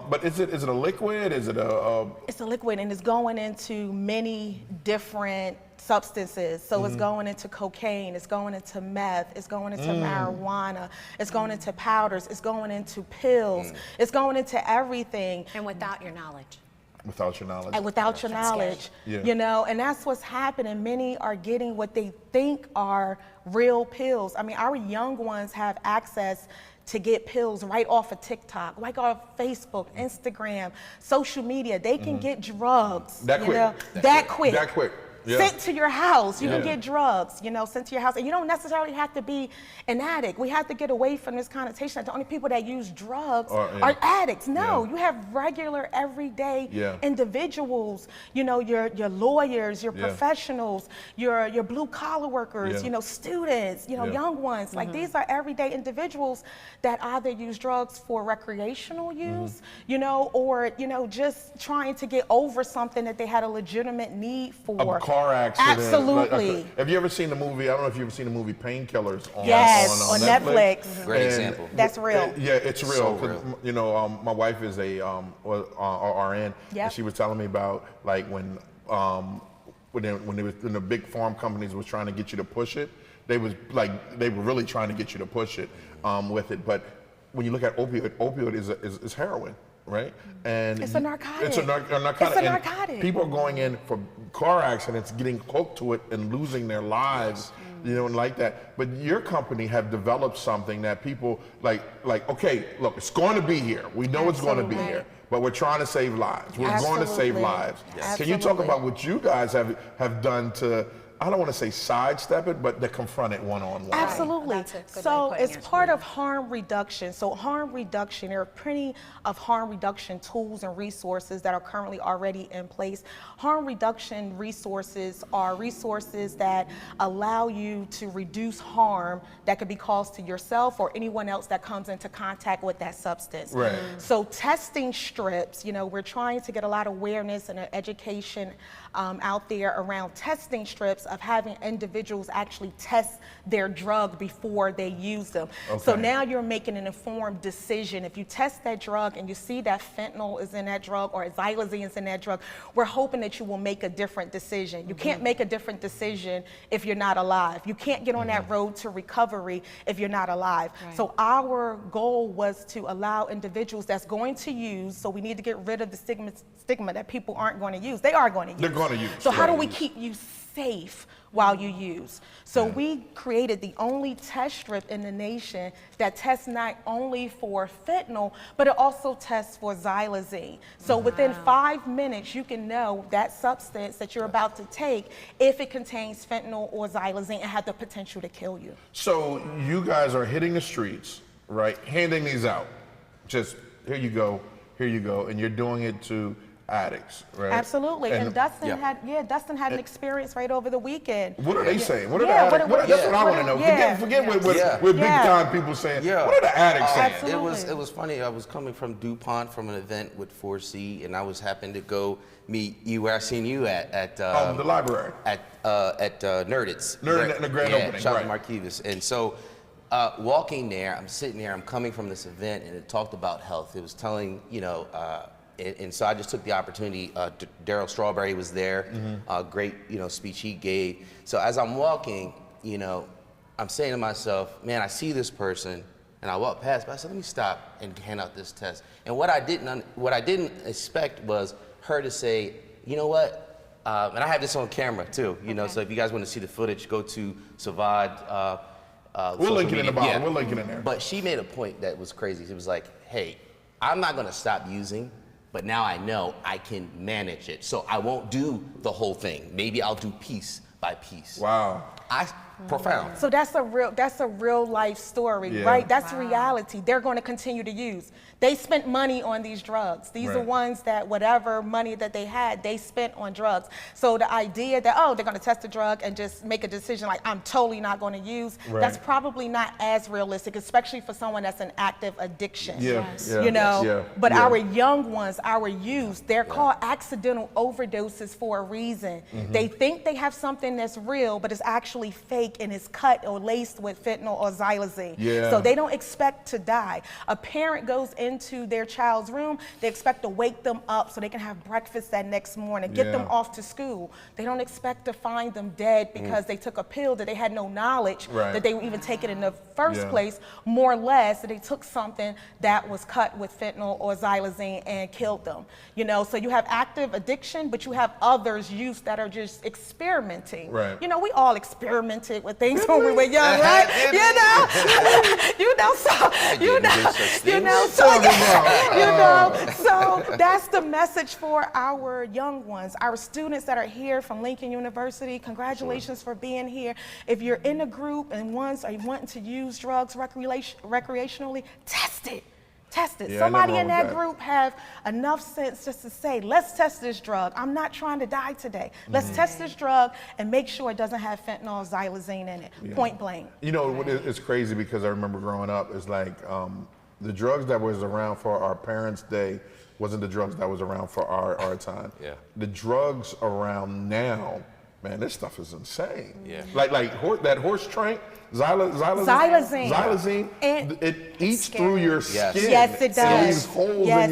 But is it a liquid? Is it a? It's a liquid, and it's going into many different substances. So it's going into cocaine, it's going into meth, it's going into marijuana, it's going into powders, it's going into pills, it's going into everything. And without your knowledge. Without your knowledge. And without your knowledge, you know, and that's what's happening. Many are getting what they think are real pills. I mean, our young ones have access to get pills right off of TikTok, right off Facebook, Instagram, social media. They can get drugs. That quick. That quick. That quick. Yeah. Sent to your house. You can get drugs, you know, sent to your house. And you don't necessarily have to be an addict. We have to get away from this connotation that the only people that use drugs are addicts. No, you have regular, everyday individuals, you know, your lawyers, your professionals, your blue collar workers, you know, students, you know, young ones. Like these are everyday individuals that either use drugs for recreational use, you know, or, you know, just trying to get over something that they had a legitimate need for. Car accident. Absolutely. Have you ever seen the movie? I don't know if you've ever seen the movie Painkillers on Netflix. Great example. That's real. Yeah, it's real. So real. You know, my wife is a RN, and she was telling me about like when the big farm companies was trying to get you to push it, they were really trying to get you to push it with it. But when you look at opioid is heroin. Right, and it's a narcotic. It's a narcotic. It's a narcotic. And people are going in for car accidents, getting hooked to it, and losing their lives. You know, and like that. But your company have developed something that people like. Okay, look, it's going to be here. We know it's going to be here. But we're trying to save lives. We're going to save lives. Yes. Can you talk about what you guys have done to? I don't want to say sidestep it, but to confront it one-on-one. Absolutely. So it's part of harm reduction. So harm reduction, there are plenty of harm reduction tools and resources that are currently already in place. Harm reduction resources are resources that allow you to reduce harm that could be caused to yourself or anyone else that comes into contact with that substance. Right. So testing strips, you know, we're trying to get a lot of awareness and education out there around testing strips of having individuals actually test their drug before they use them. So now you're making an informed decision. If you test that drug and you see that fentanyl is in that drug or xylazine is in that drug, we're hoping that you will make a different decision. You can't make a different decision if you're not alive. You can't get on that road to recovery if you're not alive. Right. So our goal was to allow individuals that's going to use, so we need to get rid of the stigma that people aren't going to use. They are going to use. They're going to use. So how do we keep you safe while you use? So we created the only test strip in the nation that tests not only for fentanyl, but it also tests for xylazine. So within 5 minutes, you can know that substance that you're about to take if it contains fentanyl or xylazine and have the potential to kill you. So you guys are hitting the streets, right? Handing these out. Just here you go, and you're doing it to addicts, right? Absolutely. And Dustin had an experience right over the weekend. What are they saying? What are the addicts? That's what I want to know. Forget what big time people saying. What are the addicts saying? Absolutely. It was funny. I was coming from DuPont from an event with 4C, and I was happened to go meet you where I seen you at the library at Nerdits. Nerd in the grand opening, Shop Marquivas. And so walking there, I'm sitting there, I'm coming from this event, and it talked about health. It was telling, you know, and so I just took the opportunity. Daryl Strawberry was there, great, you know, speech he gave. So as I'm walking, you know, I'm saying to myself, man, I see this person, and I walk past, but I said, let me stop and hand out this test. And what I didn't expect was her to say, you know what? And I have this on camera too, you know. So if you guys want to see the footage, go to SIVAD. We'll link it in the bottom. We'll link it in there. But she made a point that was crazy. She was like, hey, I'm not going to stop using, but now I know I can manage it. So I won't do the whole thing. Maybe I'll do piece by piece. Wow. Profound. So that's a real life story, right? That's reality. They're going to continue to use. They spent money on these drugs. These are ones that whatever money that they had, they spent on drugs. So the idea that, oh, they're going to test the drug and just make a decision like, I'm totally not going to use, that's probably not as realistic, especially for someone that's an active addiction. You know? But our young ones, our youth, they're called accidental overdoses for a reason. They think they have something that's real, but it's actually fake week and is cut or laced with fentanyl or xylazine. Yeah. So they don't expect to die. A parent goes into their child's room, they expect to wake them up so they can have breakfast that next morning, get them off to school. They don't expect to find them dead because they took a pill that they had no knowledge that they were even taking in the first place, more or less, that they took something that was cut with fentanyl or xylazine and killed them. You know, so you have active addiction, but you have others use that are just experimenting. Right. You know, we all experimented with things when we were young, right? So that's the message for our young ones, our students that are here from Lincoln University. Congratulations for being here. If you're in a group and ones are wanting to use drugs recreationally, test it. Test it. Somebody in that group have enough sense just to say, let's test this drug. I'm not trying to die today. Let's test this drug and make sure it doesn't have fentanyl or xylazine in it, point blank. You know, it's crazy because I remember growing up, it's like the drugs that was around for our parents' day wasn't the drugs that was around for our time. Yeah. The drugs around now, man, this stuff is insane. Yeah. Like that horse trank, xylazine, it eats through your skin. Yes, it does. It leaves holes in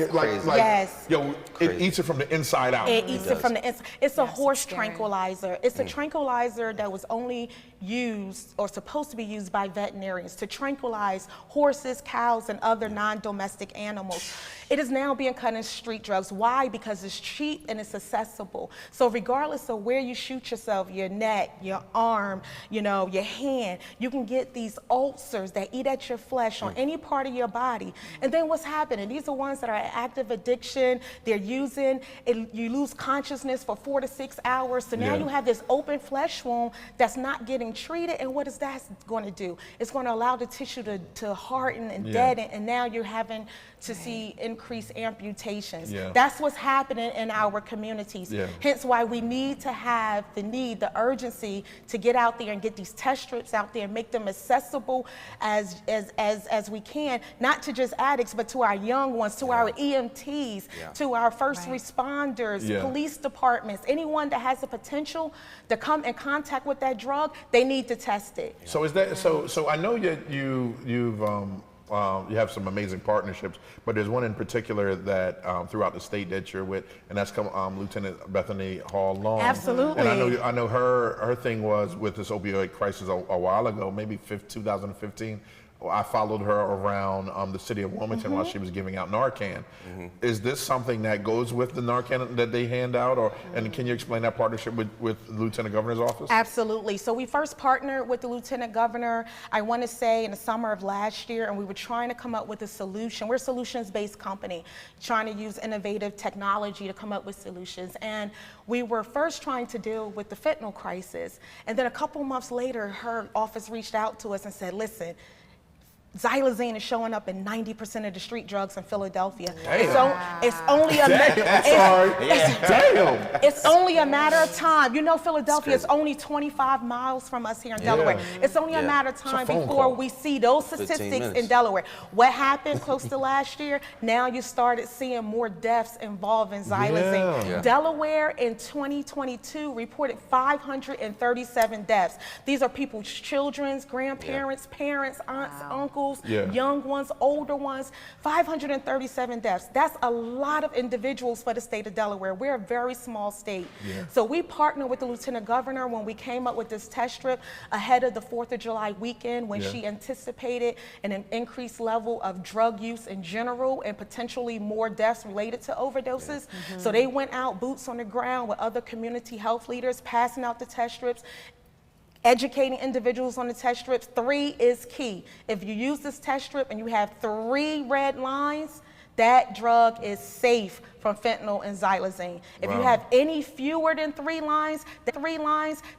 your, it eats it from the inside out. It eats it from the inside. It's a horse tranquilizer. It's a tranquilizer that was only used or supposed to be used by veterinarians to tranquilize horses, cows, and other non-domestic animals. It is now being cut in street drugs. Why? Because it's cheap and it's accessible. So regardless of where you shoot yourself, your neck, your arm, you know, your hand, you can get these ulcers that eat at your flesh on any part of your body. And then what's happening? These are ones that are in active addiction. They're using it, you lose consciousness for 4 to 6 hours. So now you have this open flesh wound that's not getting treated. And what is that going to do? It's going to allow the tissue to harden and deaden. And now you're having to see increased amputations. That's what's happening in our communities. Hence why we need to have the urgency to get out there and get these test strips out there and make them accessible as we can, not to just addicts, but to our young ones, to our EMTs, to our first responders, police departments, anyone that has the potential to come in contact with that drug, they need to test it. So is that so? I know you have some amazing partnerships, but there's one in particular that throughout the state that you're with, and that's Lieutenant Bethany Hall Long. Absolutely. And I know her thing was with this opioid crisis a while ago, maybe 2015. I followed her around the city of Wilmington while she was giving out Narcan. Is this something that goes with the Narcan that they hand out, and can you explain that partnership with the Lieutenant Governor's office? Absolutely. So we first partnered with the Lieutenant Governor, I want to say in the summer of last year, and we were trying to come up with a solution. We're a solutions-based company, trying to use innovative technology to come up with solutions. And we were first trying to deal with the fentanyl crisis. And then a couple months later, her office reached out to us and said, listen, xylazine is showing up in 90% of the street drugs in Philadelphia. So it's only a it's only a matter of time. You know, Philadelphia is only 25 miles from us here in Delaware. It's only a matter of time before we see those statistics in Delaware. What happened close to last year? Now you started seeing more deaths involving xylazine. Delaware in 2022 reported 537 deaths. These are people's children's, grandparents, parents, aunts, uncles, young ones, older ones, 537 deaths. That's a lot of individuals for the state of Delaware. We're a very small state. So we partnered with the Lieutenant Governor when we came up with this test strip ahead of the 4th of July weekend when she anticipated an increased level of drug use in general and potentially more deaths related to overdoses. So they went out, boots on the ground with other community health leaders, passing out the test strips, educating individuals on the test strips. 3 is key. If you use this test strip and you have 3 red lines, that drug is safe from fentanyl and xylazine. If you have any fewer than 3 lines,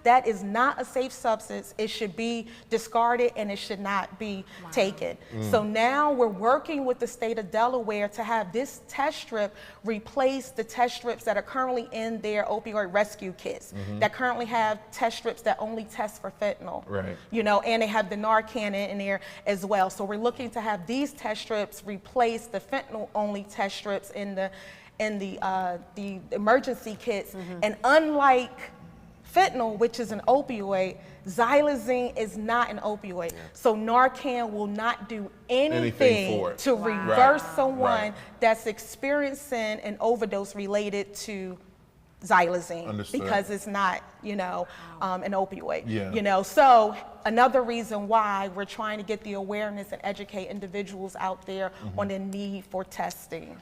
that is not a safe substance. It should be discarded and it should not be taken. So now we're working with the state of Delaware to have this test strip replace the test strips that are currently in their opioid rescue kits that currently have test strips that only test for fentanyl. You know, and they have the Narcan in there as well. So we're looking to have these test strips replace the fentanyl only test strips in the emergency kits. And unlike fentanyl, which is an opioid, xylazine is not an opioid. So Narcan will not do anything for it. to reverse someone that's experiencing an overdose related to xylazine. Understood. Because it's not, you know, an opioid. Yeah. You know, so another reason why we're trying to get the awareness and educate individuals out there on the need for testing.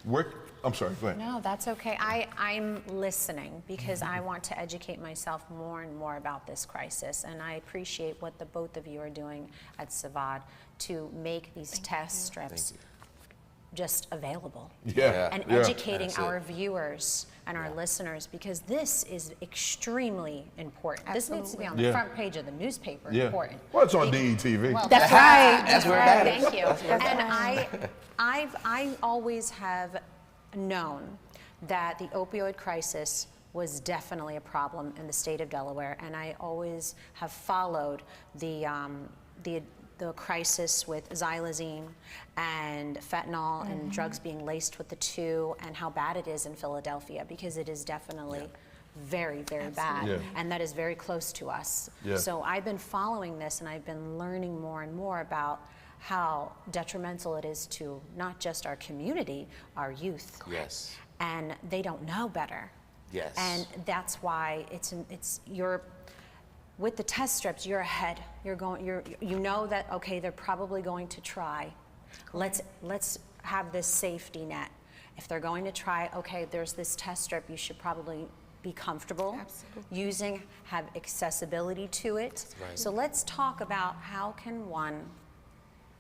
I'm sorry, go ahead. No, that's okay. I'm listening because I want to educate myself more and more about this crisis, and I appreciate what the both of you are doing at SIVAD to make these test strips just available. And educating our viewers and our listeners, because this is extremely important. This needs to be on the front page of the newspaper. Important. Well, it's on DETV. Well, that's right. That's where it is. Thank you. And I always have known that the opioid crisis was definitely a problem in the state of Delaware, and I always have followed the crisis with xylazine and fentanyl and drugs being laced with the two, and how bad it is in Philadelphia, because it is definitely very, very bad, and that is very close to us. So I've been following this, and I've been learning more and more about how detrimental it is to not just our community, our youth. Yes. And they don't know better. Yes. And that's why you're with the test strips, you're ahead. You know that, okay, they're probably going to try. Let's have this safety net. If they're going to try, okay, there's this test strip, you should probably be comfortable using, have accessibility to it. Right. So let's talk about how can one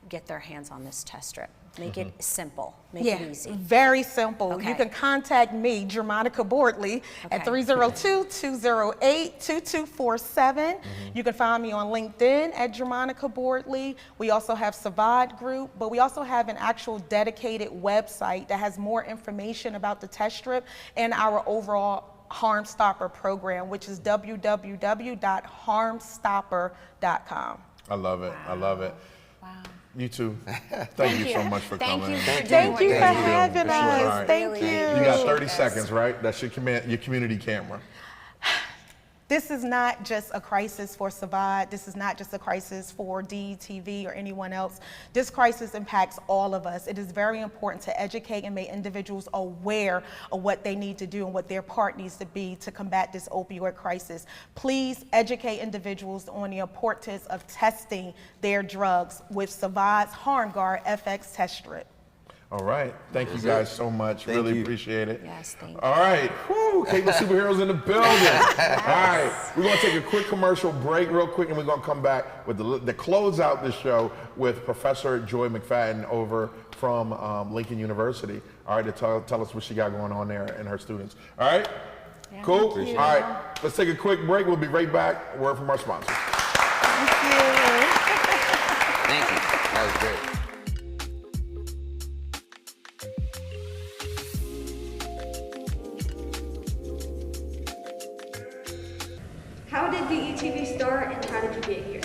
get their hands on this test strip. Make it simple, make it easy. Very simple. You can contact me, Jermonica Boardley, at 302-208-2247. You can find me on LinkedIn at Jermonica Boardley. We also have SIVAD group, but we also have an actual dedicated website that has more information about the test strip and our overall Harm Stopper program, which is www.harmstopper.com. I love it. I love it. Wow. You too. Thank you so much for coming. Thank you for having us. Thank you. You got 30 seconds, right? That's your community camera. This is not just a crisis for SIVAD. This is not just a crisis for DETV or anyone else. This crisis impacts all of us. It is very important to educate and make individuals aware of what they need to do and what their part needs to be to combat this opioid crisis. Please educate individuals on the importance of testing their drugs with SIVAD's HarmGuard FX test strip. All right. Thank you guys so much. Really appreciate it. Yes, thank you. All right. Woo, Cable Superheroes in the building. All right. We're going to take a quick commercial break real quick, and we're going to come back with the close out the show with Professor Joy McFadden over from Lincoln University. All right, to tell us what she got going on there and her students. All right? Yeah, cool? All right. Let's take a quick break. We'll be right back. Word from our sponsors. Thank you. Thank you. That was great. How did DETV start, and how did you get here?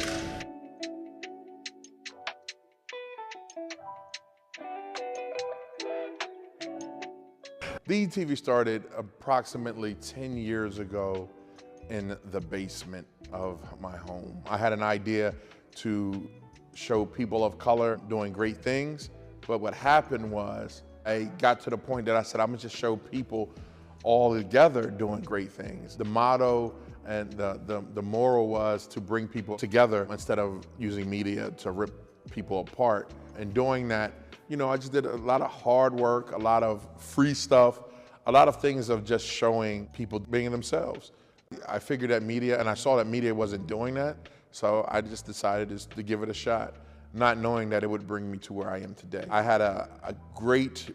DETV started approximately 10 years ago in the basement of my home. I had an idea to show people of color doing great things, but what happened was I got to the point that I said, I'm gonna just show people all together doing great things. The motto and the moral was to bring people together instead of using media to rip people apart. And doing that, you know, I just did a lot of hard work, a lot of free stuff, a lot of things of just showing people being themselves. I figured that media, and I saw that media wasn't doing that, so I just decided to give it a shot, not knowing that it would bring me to where I am today. I had a great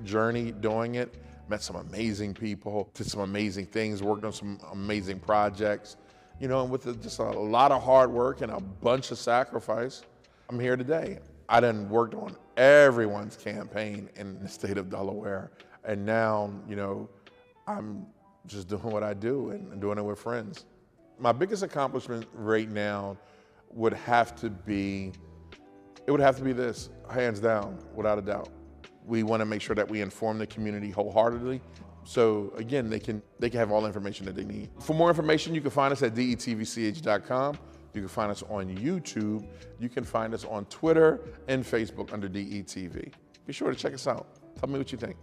journey doing it. Met some amazing people, did some amazing things, worked on some amazing projects, you know, and with just a lot of hard work and a bunch of sacrifice, I'm here today. I done worked on everyone's campaign in the state of Delaware, and now, you know, I'm just doing what I do and doing it with friends. My biggest accomplishment right now would have to be this, hands down, without a doubt. We want to make sure that we inform the community wholeheartedly So again, they can have all the information that they need. For more information, you can find us at detvch.com. You can find us on YouTube. You can find us on Twitter and Facebook under DETV. Be sure to check us out. Tell me what you think.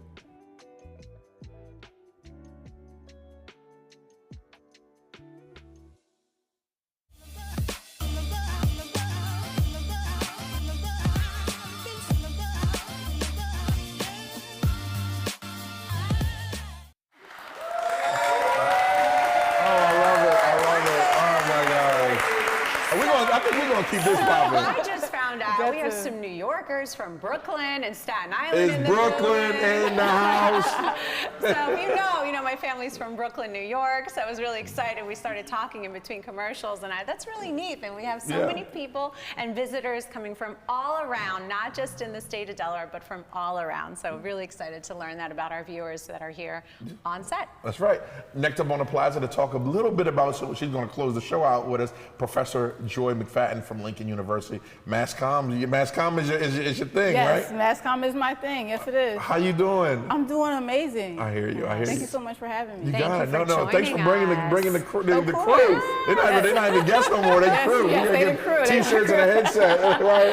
Keep this popping. I just found out we have some New Yorkers from Brooklyn and Staten Island in the Brooklyn in the house. So you know, my family's from Brooklyn, New York. So I was really excited. We started talking in between commercials, and that's really neat. And we have so many people and visitors coming from all around, not just in the state of Delaware, but from all around. So really excited to learn that about our viewers that are here on set. That's right. Next up on the plaza to talk a little bit about, so she's going to close the show out with us, Professor Joy McFadden from Lincoln University. Mass comm is your thing, right? Yes, mass comm is my thing. Yes, it is. How you doing? I'm doing amazing. I hear you. Thank you so much for having me. You got it. No. Thanks for bringing the crew. They're not even guests no more. They're crew. Yes, they're the crew. T-shirts and a headset. Right?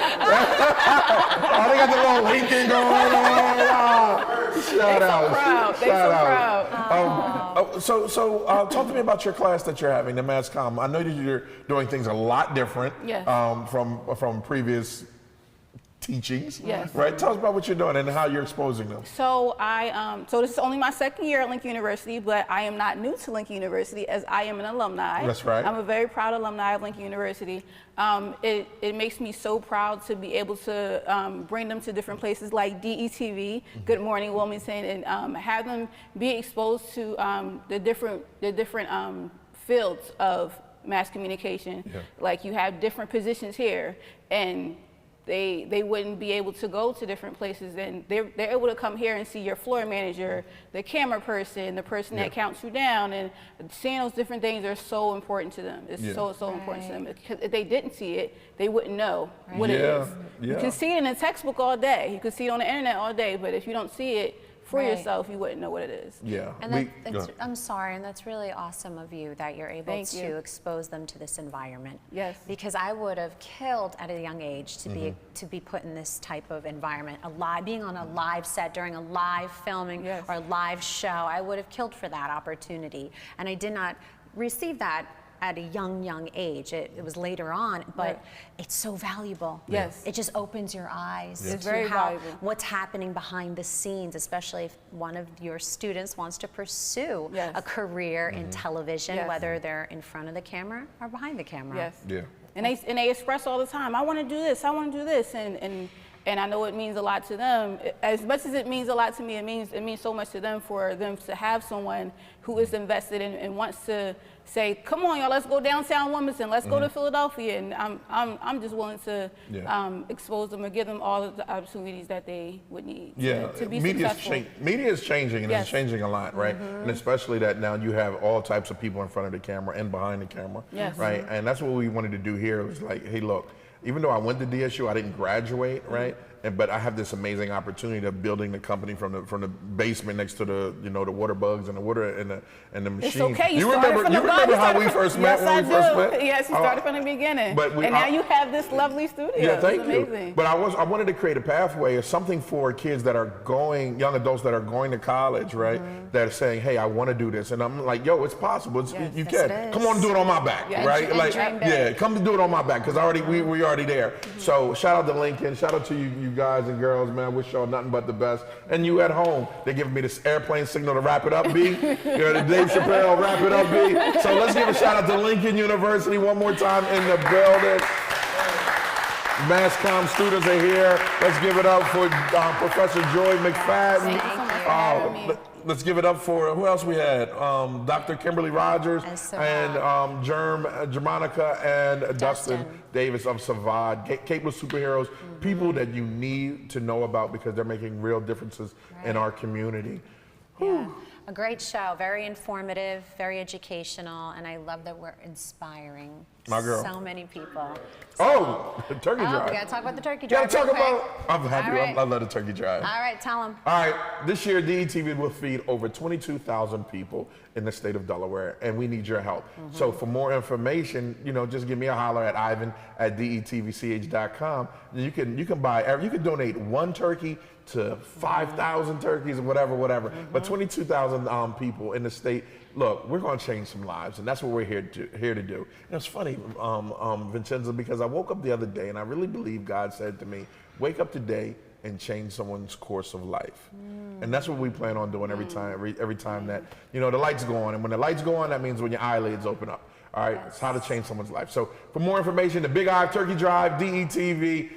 Oh, they got the little Lincoln going on. Shout out. They're so proud. So talk to me about your class that you're having, the mass comm. I know that you're doing things a lot different from previous teachings. Yes. Right? Tell us about what you're doing and how you're exposing them. So so this is only my second year at Lincoln University, but I am not new to Lincoln University as I am an alumni. That's right. I'm a very proud alumni of Lincoln University. It makes me so proud to be able to bring them to different places like DETV, Good Morning Wilmington, and have them be exposed to the different fields of mass communication. Yeah. Like you have different positions here, and they wouldn't be able to go to different places, and they're able to come here and see your floor manager, the camera person, the person that counts you down, and seeing those different things are so important to them. It's so important to them, because if they didn't see it, they wouldn't know what it is. You can see it in a textbook all day, you can see it on the internet all day, but if you don't see it for yourself, you wouldn't know what it is. Yeah. And I'm sorry, and that's really awesome of you that you're able to expose them to this environment. Yes. Because I would have killed at a young age to be put in this type of environment, being on a live set during a live filming or a live show. I would have killed for that opportunity, and I did not receive that at a young age. It was later on, but it's so valuable. Yes. It just opens your eyes It's to very valuable. what's happening behind the scenes, especially if one of your students wants to pursue a career in television, whether they're in front of the camera or behind the camera. Yes. Yeah. And they express all the time, I want to do this, I want to do this, and I know it means a lot to them. As much as it means a lot to me, it means so much to them, for them to have someone who is invested and wants to say, come on, y'all, let's go downtown Wilmington, let's go to Philadelphia, and I'm just willing to expose them and give them all of the opportunities that they would need to be successful. Media is changing, and it's changing a lot, right? And especially that now you have all types of people in front of the camera and behind the camera, right? And that's what we wanted to do here. It was like, hey, look, even though I went to DSU, I didn't graduate, right? But I have this amazing opportunity of building the company from the basement next to the the water bugs and the water and the machine. It's okay. You remember how we first met? Yes, I do. Yes, you started from the beginning. And now you have this lovely studio. Yeah, thank you. Amazing. But I wanted to create a pathway or something for kids that are young adults that are going to college, right? That are saying, hey, I want to do this, and I'm like, yo, it's possible. You can. Come on, and do it on my back, right? Come do it on my back, because we already there. So shout out to Lincoln. Shout out to you guys and girls, man. I wish y'all nothing but the best. And you at home, they're giving me this airplane signal to wrap it up, B. The Dave Chappelle, wrap it up, B. So let's give a shout out to Lincoln University one more time in the building. Mass comm students are here. Let's give it up for Professor Joy McFadden. Thank you so much for having me. Let's give it up for, who else we had? Dr. Kimberly Rogers and Jermonica and Dustin Davis of SIVAD, Capeless Superheroes, people that you need to know about because they're making real differences in our community. Yeah. A great show, very informative, very educational, and I love that we're inspiring My girl. so many people. Oh, the turkey drive. We gotta talk about the turkey You drive. gotta talk real quick. about. I'm happy. All right. I love the turkey drive. All right, tell them. All right, this year DETV will feed over 22,000 people in the state of Delaware, and we need your help. So for more information, just give me a holler at ivan@detvch.com. You can buy, you can donate one turkey to 5,000 turkeys or whatever. But 22,000 people in the state. Look, we're going to change some lives, and that's what we're here to do. And it's funny, Vincenzo, because I woke up the other day, and I really believe God said to me, wake up today and change someone's course of life. And that's what we plan on doing every time that, the lights go on. And when the lights go on, that means when your eyelids open up. All right, it's how to change someone's life. So for more information, the Big Eye Turkey Drive, DETV,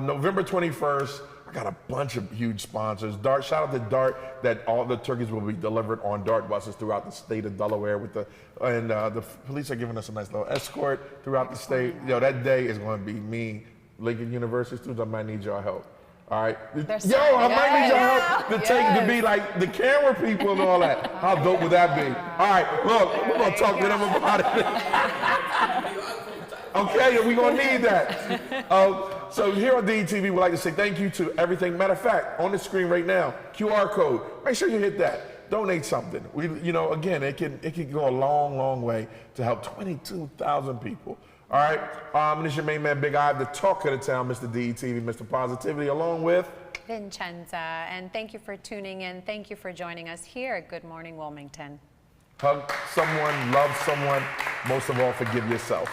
November 21st. I got a bunch of huge sponsors. Dart, shout out to Dart that all the turkeys will be delivered on Dart buses throughout the state of Delaware the police are giving us a nice little escort throughout the state. That day is going to be me, Lincoln University students. I might need y'all help. All right. I might need y'all help to be like the camera people and all that. How dope would that be? All right, look, we're going to talk to them about it. Okay, we're going to need that. So here on DETV, we'd like to say thank you to everything. Matter of fact, on the screen right now, QR code. Make sure you hit that. Donate something. Again, it can go a long, long way to help 22,000 people. All right. And it's your main man, Big Eye, the talk of the town, Mr. DETV, Mr. Positivity, along with Vincenza, and thank you for tuning in. Thank you for joining us here at Good Morning Wilmington. Hug someone, love someone, most of all, forgive yourself.